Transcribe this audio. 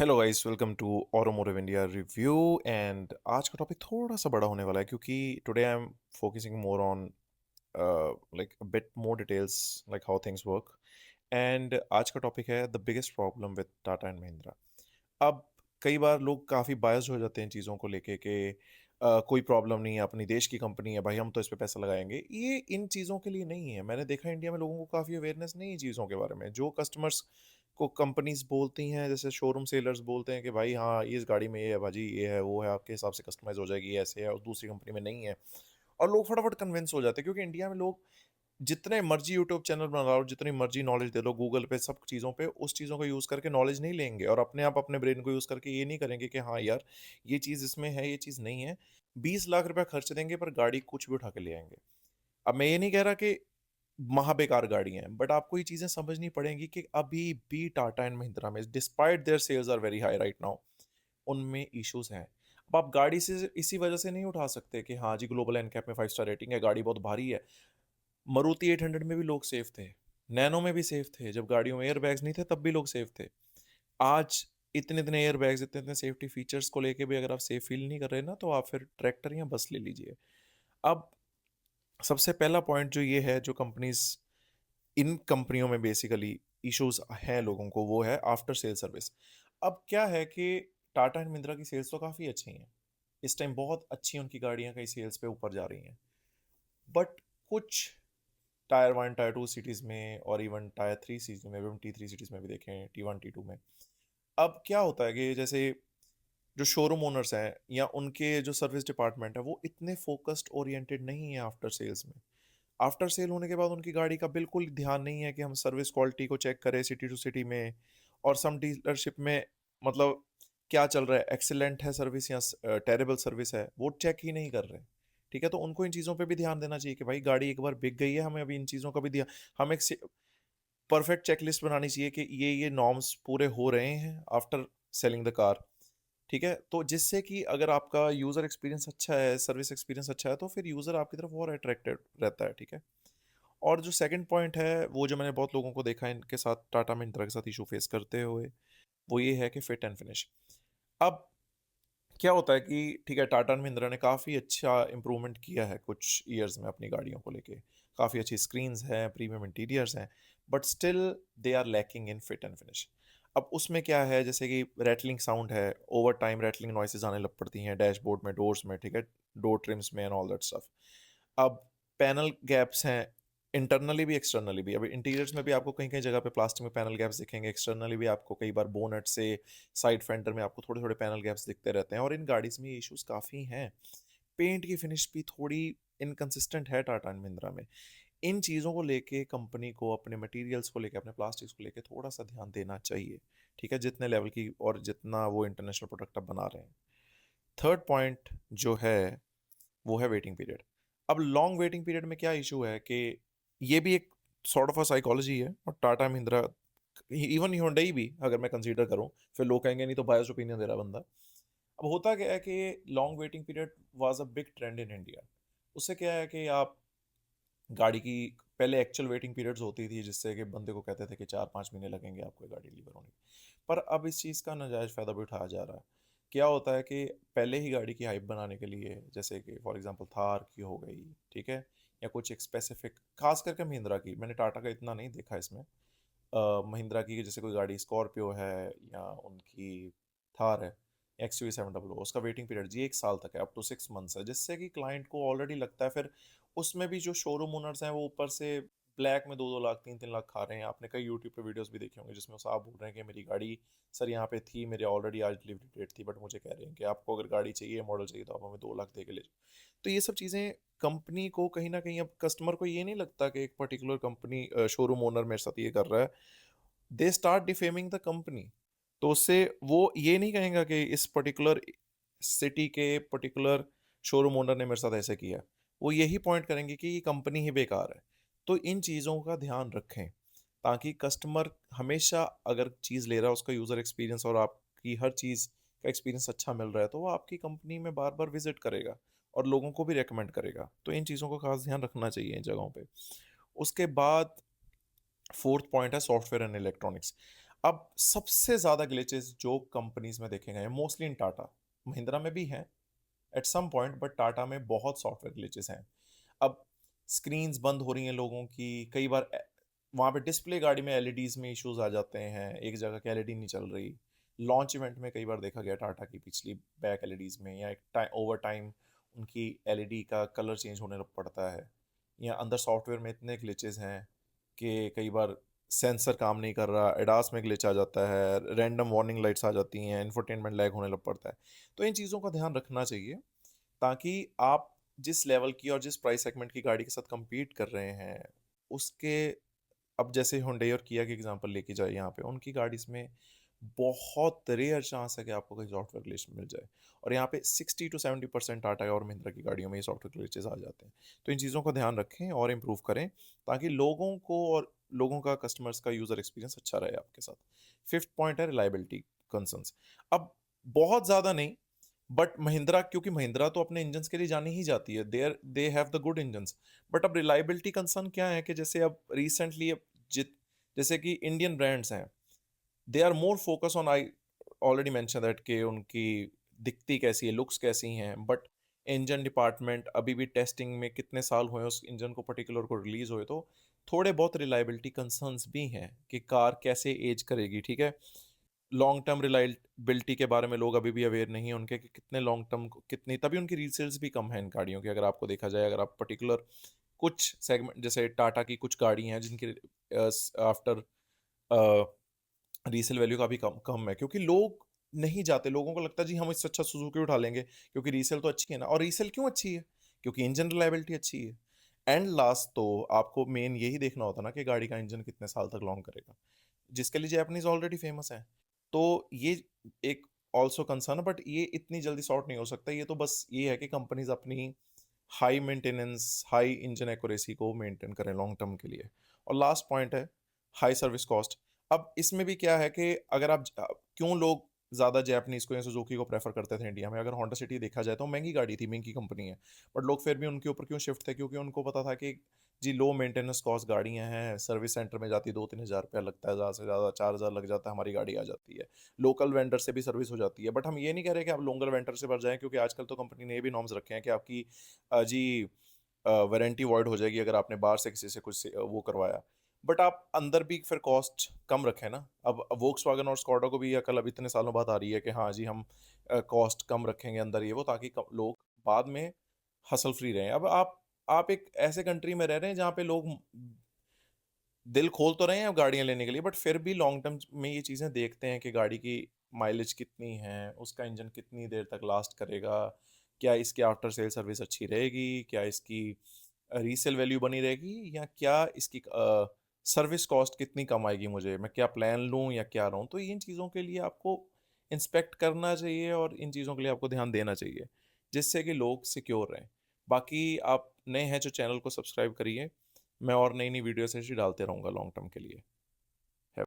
Hello guys, welcome to Automotive India Review. And आज का topic थोड़ा सा बड़ा होने वाला है क्योंकि today I am focusing more on like bit more details like how things work. And आज का टॉपिक है the biggest problem with Tata and Mahindra. अब कई बार लोग काफ़ी बायस्ड हो जाते हैं चीज़ों को लेके कि कोई प्रॉब्लम नहीं है, अपनी देश की कंपनी है भाई, हम तो इस पे पैसा लगाएंगे। ये इन चीज़ों के लिए नहीं है। मैंने देखा इंडिया में लोगों को काफ़ी अवेयरनेस नहीं है चीज़ों के बारे में। जो कस्टमर्स को कंपनीज बोलती हैं, जैसे शोरूम सेलर्स बोलते हैं कि भाई हाँ, ये इस गाड़ी में ये है भाजी, ये है वो है, आपके हिसाब से कस्टमाइज हो जाएगी, ये ऐसे है, और दूसरी कंपनी में नहीं है। और लोग फटाफट कन्विंस हो जाते हैं क्योंकि इंडिया में लोग जितने मर्जी यूट्यूब चैनल बना लो, जितनी मर्जी नॉलेज दे लो गूगल पे, सब चीज़ों पे उस चीज़ों को यूज़ करके नॉलेज नहीं लेंगे और अपने आप अपने ब्रेन को यूज़ करके ये नहीं करेंगे कि हाँ यार, ये चीज़ इसमें है, ये चीज़ नहीं है। 20 लाख रुपया खर्च देंगे पर गाड़ी कुछ भी उठा के ले आएंगे। अब मैं ये नहीं कह रहा कि महा बेकार गाड़ियां हैं, बट आपको ये चीज़ें समझनी पड़ेंगी कि अभी भी टाटा एंड महिंद्रा में despite their sales are very high right now, उनमें इश्यूज हैं। अब आप गाड़ी से इसी वजह से नहीं उठा सकते कि हाँ जी, ग्लोबल एनकैप में 5 स्टार रेटिंग है, गाड़ी बहुत भारी है। मारुति 800 में भी लोग सेफ थे, नैनो में भी सेफ थे, जब गाड़ियों में एयर बैग्स नहीं थे तब भी लोग सेफ थे। आज इतने इतने एयर बैग्स, इतने इतने सेफ्टी फीचर्स को लेके भी अगर आप सेफ फील नहीं कर रहे ना, तो आप फिर ट्रैक्टर या बस ले लीजिए। अब सबसे पहला पॉइंट जो ये है, जो कंपनीज, इन कंपनियों में बेसिकली इश्यूज हैं लोगों को, वो है आफ्टर सेल सर्विस। अब क्या है कि टाटा एंड महिंद्रा की सेल्स तो काफ़ी अच्छी हैं, इस टाइम बहुत अच्छी उनकी गाड़ियां कई सेल्स पे ऊपर जा रही हैं। बट कुछ टायर 1 टायर 2 सिटीज़ में और इवन टायर 3 सिटीज़ में भी, हम T3 सिटीज़ में भी देखें, T1 T2 में। अब क्या होता है कि जैसे जो शोरूम ओनर्स हैं या उनके जो सर्विस डिपार्टमेंट है, वो इतने फोकस्ड ओरिएंटेड नहीं है आफ्टर सेल्स में। आफ्टर सेल होने के बाद उनकी गाड़ी का बिल्कुल ध्यान नहीं है कि हम सर्विस क्वालिटी को चेक करें सिटी टू सिटी में। और सम डीलरशिप में मतलब क्या चल रहा है, एक्सीलेंट है सर्विस या टेरेबल सर्विस है, वो चेक ही नहीं कर रहे। ठीक है, तो उनको इन चीज़ों पे भी ध्यान देना चाहिए कि भाई गाड़ी एक बार बिक गई है, हमें अभी इन चीज़ों का भी ध्यान, हम एक परफेक्ट चेकलिस्ट बनानी चाहिए कि ये नॉर्म्स पूरे हो रहे हैं आफ्टर सेलिंग द कार। ठीक है, तो जिससे कि अगर आपका यूज़र एक्सपीरियंस अच्छा है, सर्विस एक्सपीरियंस अच्छा है, तो फिर यूज़र आपकी तरफ और अट्रैक्टेड रहता है। ठीक है। और जो सेकंड पॉइंट है, वो जो मैंने बहुत लोगों को देखा है इनके साथ, टाटा महिंद्रा के साथ इशू फेस करते हुए, वो ये है कि फिट एंड फिनिश। अब क्या होता है कि ठीक है, टाटा एंड महिंद्रा ने काफ़ी अच्छा इंप्रूवमेंट किया है कुछ ईयर्स में अपनी गाड़ियों को लेके। काफ़ी अच्छी स्क्रीन्स हैं, प्रीमियम इंटीरियर्स हैं, but still they are lacking in fit and finish. अब उसमें क्या है, जैसे कि रैटलिंग साउंड है, ओवर टाइम रैटलिंग नॉइसेज आने लग पड़ती हैं डैशबोर्ड में, डोर्स में, ठीक है, डोर ट्रिम्स में एंड ऑल दैट स्टफ। अब पैनल गैप्स हैं, इंटरनली भी एक्सटर्नली भी। अभी इंटीरियर्स में भी आपको कहीं कहीं जगह पे प्लास्टिक में पैनल गैप्स दिखेंगे, एक्सटर्नली भी आपको कई बार बोनट से साइड फेंडर में आपको थोड़े थोड़े पैनल गैप्स दिखते रहते हैं, और इन गाड़ीज में ये इश्यूज काफ़ी हैं। पेंट की फिनिश भी थोड़ी इनकंसिस्टेंट है टाटा एंड महिंद्रा में। इन चीज़ों को लेके कंपनी को अपने मटेरियल्स को लेके, अपने प्लास्टिक्स को लेके थोड़ा सा ध्यान देना चाहिए। ठीक है, जितने लेवल की और जितना वो इंटरनेशनल प्रोडक्ट अब बना रहे हैं। थर्ड पॉइंट जो है, वो है वेटिंग पीरियड। अब लॉन्ग वेटिंग पीरियड में क्या इशू है कि ये भी एक सॉर्ट ऑफ अ साइकोलॉजी है, और टाटा महिंद्रा, इवन Hyundai भी अगर मैं कंसीडर करूं, फिर लोग कहेंगे नहीं तो बायस ओपिनियन दे रहा बंदा। अब होता क्या है कि long waiting period was a big trend in India. उससे क्या है कि आप गाड़ी की, पहले एक्चुअल वेटिंग पीरियड्स होती थी जिससे कि बंदे को कहते थे कि 4-5 महीने लगेंगे आपको ये गाड़ी डिलीवर होने में। पर अब इस चीज़ का नाजायज़ फ़ायदा भी उठाया जा रहा है। क्या होता है कि पहले ही गाड़ी की हाइप बनाने के लिए, जैसे कि फॉर एग्जांपल थार की हो गई, ठीक है, या कुछ एक स्पेसिफिक, खास करके महिंद्रा की, मैंने टाटा का इतना नहीं देखा इसमें। महिंद्रा की जैसे कोई गाड़ी स्कॉर्पियो है या उनकी थार है, XUV 700, उसका वेटिंग पीरियड जी 1 साल तक है, अप टू 6 मंथ्स है, जिससे कि क्लाइंट को ऑलरेडी लगता है। फिर उसमें भी जो शोरूम ओनर्स हैं वो ऊपर से ब्लैक में 2-2 लाख 3-3 लाख खा रहे हैं। आपने कई यूट्यूब पे वीडियोस भी देखे होंगे जिसमें साहब बोल रहे हैं कि मेरी गाड़ी सर यहाँ पे थी, मेरे ऑलरेडी आज डिलीवरी डेट थी, बट मुझे कह रहे हैं कि आपको अगर गाड़ी चाहिए, मॉडल चाहिए, तो आप हमें 2 लाख दे के ले जाओ। तो ये सब चीज़ें कंपनी को कहीं ना कहीं, अब कस्टमर को ये नहीं लगता कि एक पर्टिकुलर कंपनी, शोरूम ओनर मेरे साथ ये कर रहा है, they start defaming the company. तो उससे वो ये नहीं कहेगा कि इस पर्टिकुलर सिटी के पर्टिकुलर शोरूम ओनर ने मेरे साथ ऐसे किया, वो यही पॉइंट करेंगे कि ये कंपनी ही बेकार है। तो इन चीज़ों का ध्यान रखें ताकि कस्टमर हमेशा, अगर चीज़ ले रहा है, उसका यूज़र एक्सपीरियंस और आपकी हर चीज़ का एक्सपीरियंस अच्छा मिल रहा है, तो वो आपकी कंपनी में बार बार विजिट करेगा और लोगों को भी रेकमेंड करेगा। तो इन चीज़ों का खास ध्यान रखना चाहिए इन जगहों पे। उसके बाद फोर्थ पॉइंट है सॉफ्टवेयर एंड इलेक्ट्रॉनिक्स। अब सबसे ज़्यादा ग्लिचेस जो कंपनीज में देखे गए हैं, मोस्टली इन टाटा, महिंद्रा में भी हैं at some point, but Tata में बहुत सॉफ्टवेयर ग्लिचेस हैं। अब स्क्रीन्स बंद हो रही हैं लोगों की, कई बार वहाँ पे डिस्प्ले गाड़ी में एलईडीज में इश्यूज आ जाते हैं, एक जगह की एलईडी नहीं चल रही। लॉन्च इवेंट में कई बार देखा गया टाटा की पिछली बैक एलईडीज में, या एक ओवर टाइम उनकी एलईडी का कलर चेंज होने लग पड़ता है, या अंदर सॉफ्टवेयर में इतने ग्लिचेस हैं कि कई बार सेंसर काम नहीं कर रहा, एडास में ग्लिच आ जाता है, रैंडम वार्निंग लाइट्स आ जाती हैं, इंफोटेनमेंट लैग होने लग पड़ता है। तो इन चीज़ों का ध्यान रखना चाहिए, ताकि आप जिस लेवल की और जिस प्राइस सेगमेंट की गाड़ी के साथ compete कर रहे हैं उसके, अब जैसे हुंडई और किया की एग्जांपल लेके जाए यहाँ पे, उनकी गाड़ी में बहुत रेयर चांस है कि आपको कोई सॉफ्टवेयर ग्लिच मिल जाए, और यहाँ पे 60 to 70% टाटा और महिंद्रा की गाड़ियों में ये सॉफ्टवेयर ग्लिचेस आ जाते हैं। तो इन चीज़ों का ध्यान रखें और इम्प्रूव करें, ताकि लोगों को और लोगों का, कस्टमर्स का यूज़र एक्सपीरियंस अच्छा रहे आपके साथ। फिफ्थ पॉइंट है रिलायबिलिटी कंसर्न्स। अब बहुत ज़्यादा नहीं, बट महिंद्रा, क्योंकि महिंद्रा तो अपने इंजन्स के लिए जानी ही जाती है, they have the good engines. But अब रिलायबिलिटी कंसर्न क्या है कि जैसे अब रिसेंटली, अब जित जैसे कि इंडियन ब्रांड्स हैं, they are more focus on, I already mention that, कि उनकी दिखती कैसी है, लुक्स कैसी हैं, बट इंजन डिपार्टमेंट अभी भी टेस्टिंग में, कितने साल हुए उस इंजन को पर्टिकुलर को रिलीज हुए, तो थोड़े बहुत रिलायबिलिटी कंसर्न्स भी हैं कि कार कैसे एज करेगी, ठीक है। लॉन्ग टर्म रिलायबिलिटी के बारे में लोग अभी भी अवेयर नहीं है उनके, कि कितने लॉन्ग टर्म, कितनी, तभी उनकी रीसेल्स भी कम है इन गाड़ियों की। अगर आपको देखा जाए, अगर आप पर्टिकुलर कुछ सेगमेंट, जैसे टाटा की कुछ गाड़ी हैं जिनकी आफ्टर रीसेल वैल्यू काफ़ी कम कम है, क्योंकि लोग नहीं जाते, लोगों को लगता है जी हम इससे अच्छा सुजुकी उठा लेंगे, क्योंकि रीसेल तो अच्छी है ना। और रीसेल क्यों अच्छी है? क्योंकि इंजन रिलायबिलिटी अच्छी है। एंड लास्ट तो आपको मेन यही देखना होता है ना कि गाड़ी का इंजन कितने साल तक लॉन्ग करेगा, जिसके लिए जापानीज ऑलरेडी फेमस है। तो ये एक ऑल्सो कंसर्न है, बट ये इतनी जल्दी सॉर्ट नहीं हो सकता। ये तो बस ये है कि कंपनीज अपनी high maintenance, high engine accuracy को मेंटेन करें लॉन्ग टर्म के लिए। और लास्ट पॉइंट है हाई सर्विस कॉस्ट। अब इसमें भी क्या है कि अगर आप क्यों लोग ज़्यादा जैपनीज को या सुजुकी को प्रेफर करते थे इंडिया में, अगर होंडा सिटी देखा जाए तो महंगी गाड़ी थी, महंगी कंपनी है, बट लोग फिर भी उनके ऊपर क्यों शिफ्ट थे? क्योंकि उनको पता था कि जी लो मेंटेनेंस कॉस्ट गाड़ियां हैं, सर्विस सेंटर में जाती 2-3 हज़ार रुपया लगता है, ज़्यादा से ज़्यादा 4 हज़ार लग जाता है, हमारी गाड़ी आ जाती है, लोकल वेंडर से भी सर्विस हो जाती है। बट हम ये नहीं कह रहे कि आप लोकल वेंडर से भर जाएं, क्योंकि आजकल तो कंपनी ने ये भी नॉर्म्स रखे हैं कि आपकी जी वारंटी वॉइड हो जाएगी अगर आपने बाहर से किसी से कुछ वो करवाया। बट आप अंदर भी फिर कॉस्ट कम रखें ना। अब वोक्सवैगन और स्कॉडा को भी अकल अब इतने सालों बाद आ रही है कि हाँ जी हम कॉस्ट कम रखेंगे अंदर, ये वो, ताकि लोग बाद में हसल फ्री रहें। अब आप एक ऐसे कंट्री में रह रहे हैं जहाँ पे लोग दिल खोल तो रहे हैं अब गाड़ियाँ लेने के लिए, बट फिर भी लॉन्ग टर्म में ये चीज़ें देखते हैं कि गाड़ी की माइलेज कितनी है, उसका इंजन कितनी देर तक लास्ट करेगा, क्या इसकी आफ्टर सेल सर्विस अच्छी रहेगी, क्या इसकी रीसेल वैल्यू बनी रहेगी, या क्या इसकी सर्विस कॉस्ट कितनी कम आएगी मुझे, मैं क्या प्लान लूँ या क्या लूँ। तो इन चीज़ों के लिए आपको इंस्पेक्ट करना चाहिए और इन चीज़ों के लिए आपको ध्यान देना चाहिए, जिससे कि लोग सिक्योर रहें। बाकी आप नए हैं जो चैनल को सब्सक्राइब करिए, मैं और नई नई वीडियोस ऐसी डालते रहूँगा लॉन्ग टर्म के लिए।